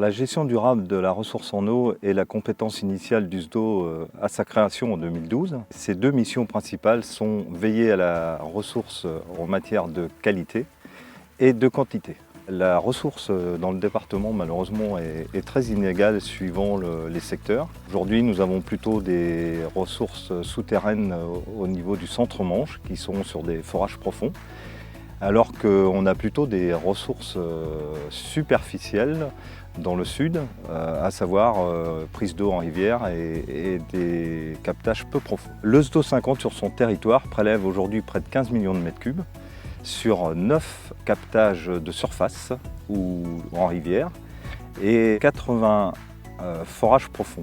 la gestion durable de la ressource en eau est la compétence initiale du SDO à sa création en 2012. Ses deux missions principales sont veiller à la ressource en matière de qualité et de quantité. La ressource dans le département, malheureusement, est très inégale suivant les secteurs. Aujourd'hui, nous avons plutôt des ressources souterraines au niveau du centre-Manche, qui sont sur des forages profonds, alors qu'on a plutôt des ressources superficielles dans le sud, à savoir prise d'eau en rivière et des captages peu profonds. Le SDO 50 sur son territoire prélève aujourd'hui près de 15 millions de mètres cubes sur 9 captages de surface ou en rivière et 80 forages profonds.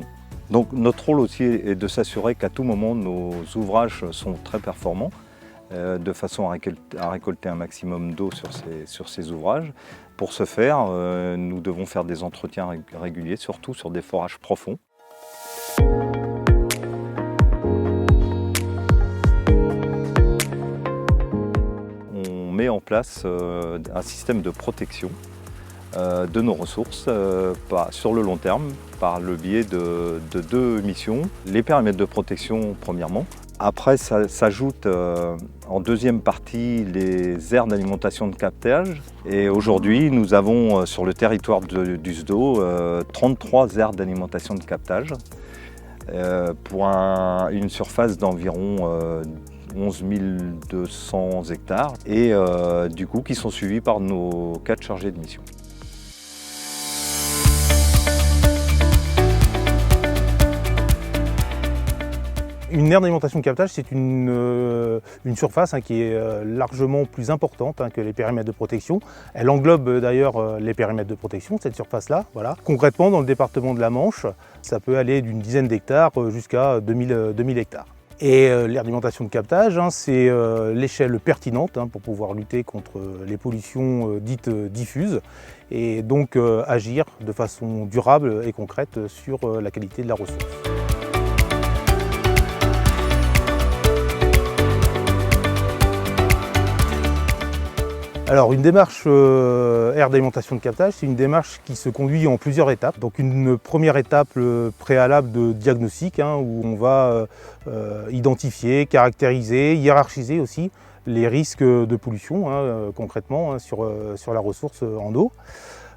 Donc notre rôle aussi est de s'assurer qu'à tout moment nos ouvrages sont très performants, de façon à récolter un maximum d'eau sur ces ouvrages. Pour ce faire, nous devons faire des entretiens réguliers, surtout sur des forages profonds. On met en place un système de protection de nos ressources sur le long terme par le biais de deux missions. Les périmètres de protection premièrement. Après, ça s'ajoute en deuxième partie les aires d'alimentation de captage. Et aujourd'hui, nous avons sur le territoire du SDO 33 aires d'alimentation de captage pour une surface d'environ 11 200 hectares et du coup qui sont suivis par nos 4 chargés de mission. Une aire d'alimentation de captage, c'est une surface qui est largement plus importante que les périmètres de protection. Elle englobe d'ailleurs les périmètres de protection, cette surface-là. Voilà. Concrètement, dans le département de la Manche, ça peut aller d'une dizaine d'hectares jusqu'à 2000 hectares. Et l'aire d'alimentation de captage, c'est l'échelle pertinente pour pouvoir lutter contre les pollutions dites diffuses et donc agir de façon durable et concrète sur la qualité de la ressource. Alors une démarche aire d'alimentation de captage, c'est une démarche qui se conduit en plusieurs étapes. Donc une première étape préalable de diagnostic où on va identifier, caractériser, hiérarchiser aussi les risques de pollution concrètement sur la ressource en eau.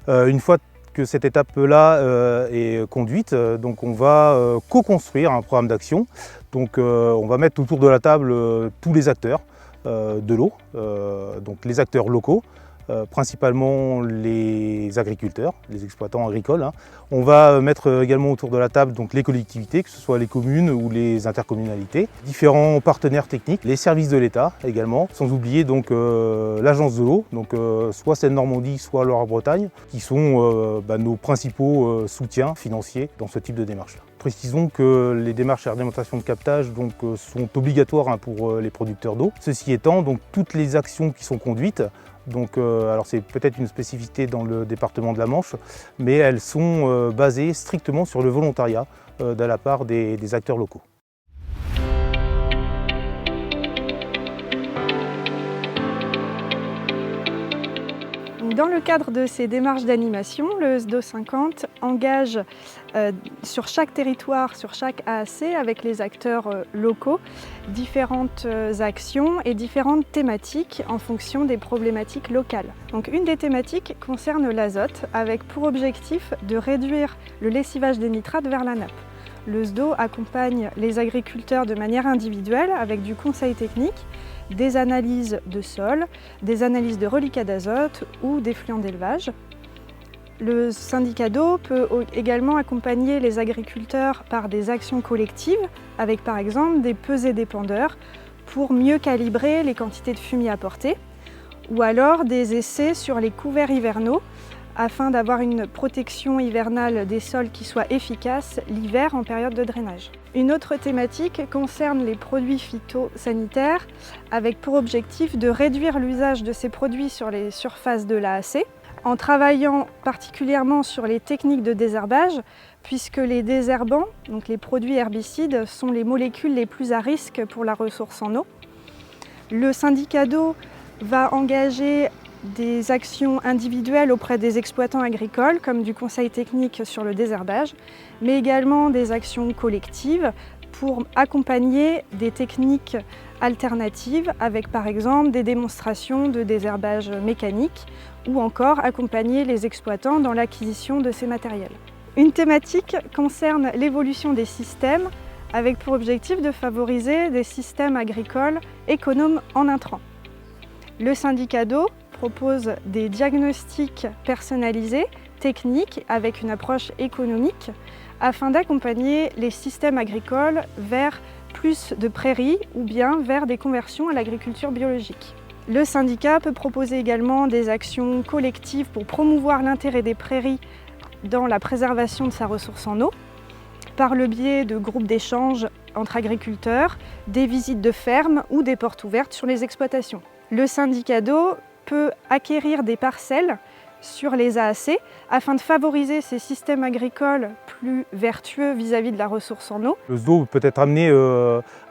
Une fois que cette étape-là est conduite, donc on va co-construire un programme d'action. Donc on va mettre autour de la table tous les acteurs de l'eau, donc les acteurs locaux, principalement les agriculteurs, les exploitants agricoles. On va mettre également autour de la table donc, les collectivités, que ce soit les communes ou les intercommunalités, différents partenaires techniques, les services de l'État également, sans oublier donc l'agence de l'eau, donc soit Seine-Normandie, soit Loire-Bretagne, qui sont nos principaux soutiens financiers dans ce type de démarche-là. Précisons que les démarches d'alimentation de captage sont obligatoires pour les producteurs d'eau. Ceci étant, donc, toutes les actions qui sont conduites, alors c'est peut-être une spécificité dans le département de la Manche, mais elles sont basées strictement sur le volontariat de la part des acteurs locaux. Dans le cadre de ces démarches d'animation, le SDO 50 engage sur chaque territoire, sur chaque AAC, avec les acteurs locaux, différentes actions et différentes thématiques en fonction des problématiques locales. Donc une des thématiques concerne l'azote, avec pour objectif de réduire le lessivage des nitrates vers la nappe. Le SDO accompagne les agriculteurs de manière individuelle avec du conseil technique, des analyses de sol, des analyses de reliquats d'azote ou d'effluents d'élevage. Le syndicat d'eau peut également accompagner les agriculteurs par des actions collectives, avec par exemple des pesées-dépendeurs pour mieux calibrer les quantités de fumier apportées, ou alors des essais sur les couverts hivernaux, afin d'avoir une protection hivernale des sols qui soit efficace l'hiver en période de drainage. Une autre thématique concerne les produits phytosanitaires avec pour objectif de réduire l'usage de ces produits sur les surfaces de l'AAC en travaillant particulièrement sur les techniques de désherbage puisque les désherbants, donc les produits herbicides, sont les molécules les plus à risque pour la ressource en eau. Le syndicat d'eau va engager des actions individuelles auprès des exploitants agricoles, comme du conseil technique sur le désherbage, mais également des actions collectives pour accompagner des techniques alternatives avec par exemple des démonstrations de désherbage mécanique ou encore accompagner les exploitants dans l'acquisition de ces matériels. Une thématique concerne l'évolution des systèmes avec pour objectif de favoriser des systèmes agricoles économes en intrants. Le syndicat d'eau propose des diagnostics personnalisés, techniques, avec une approche économique, afin d'accompagner les systèmes agricoles vers plus de prairies ou bien vers des conversions à l'agriculture biologique. Le syndicat peut proposer également des actions collectives pour promouvoir l'intérêt des prairies dans la préservation de sa ressource en eau, par le biais de groupes d'échange entre agriculteurs, des visites de fermes ou des portes ouvertes sur les exploitations. Le syndicat d'eau peut acquérir des parcelles sur les AAC afin de favoriser ces systèmes agricoles plus vertueux vis-à-vis de la ressource en eau. Le SDO peut être amené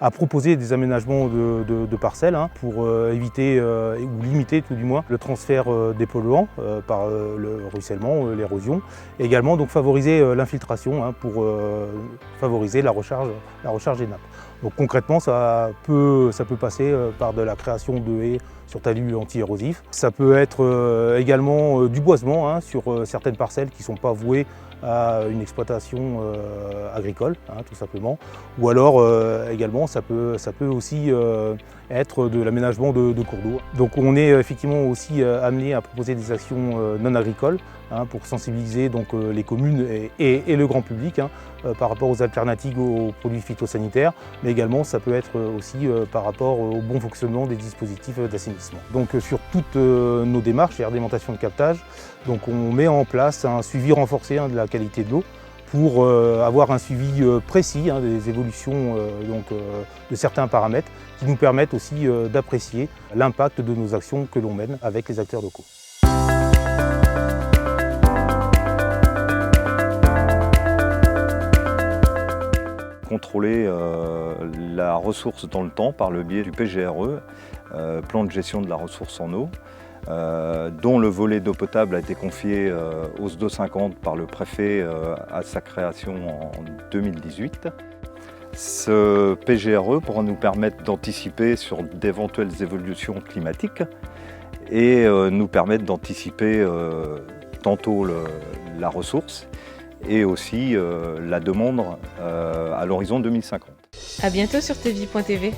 à proposer des aménagements de parcelles pour éviter ou limiter tout du moins le transfert des polluants par le ruissellement, l'érosion, et également donc favoriser l'infiltration pour favoriser la recharge des nappes. Donc concrètement, ça peut passer par de la création de haies sur talus anti-érosifs. Ça peut être également du boisement sur certaines parcelles qui ne sont pas vouées à une exploitation agricole, tout simplement. Ou alors également, ça peut aussi être de l'aménagement de cours d'eau. Donc on est effectivement aussi amené à proposer des actions non agricoles pour sensibiliser donc, les communes et le grand public par rapport aux alternatives aux produits phytosanitaires, mais également ça peut être aussi par rapport au bon fonctionnement des dispositifs d'assainissement. Donc sur toutes nos démarches et réglementations de captage, donc on met en place un suivi renforcé de la qualité de l'eau pour avoir un suivi précis des évolutions de certains paramètres qui nous permettent aussi d'apprécier l'impact de nos actions que l'on mène avec les acteurs locaux. Contrôler la ressource dans le temps par le biais du PGRE, plan de gestion de la ressource en eau, dont le volet d'eau potable a été confié au SDO 50 par le préfet à sa création en 2018. Ce PGRE pourra nous permettre d'anticiper sur d'éventuelles évolutions climatiques et nous permettre d'anticiper tantôt la ressource et aussi la demande à l'horizon 2050. À bientôt sur tvie.tv.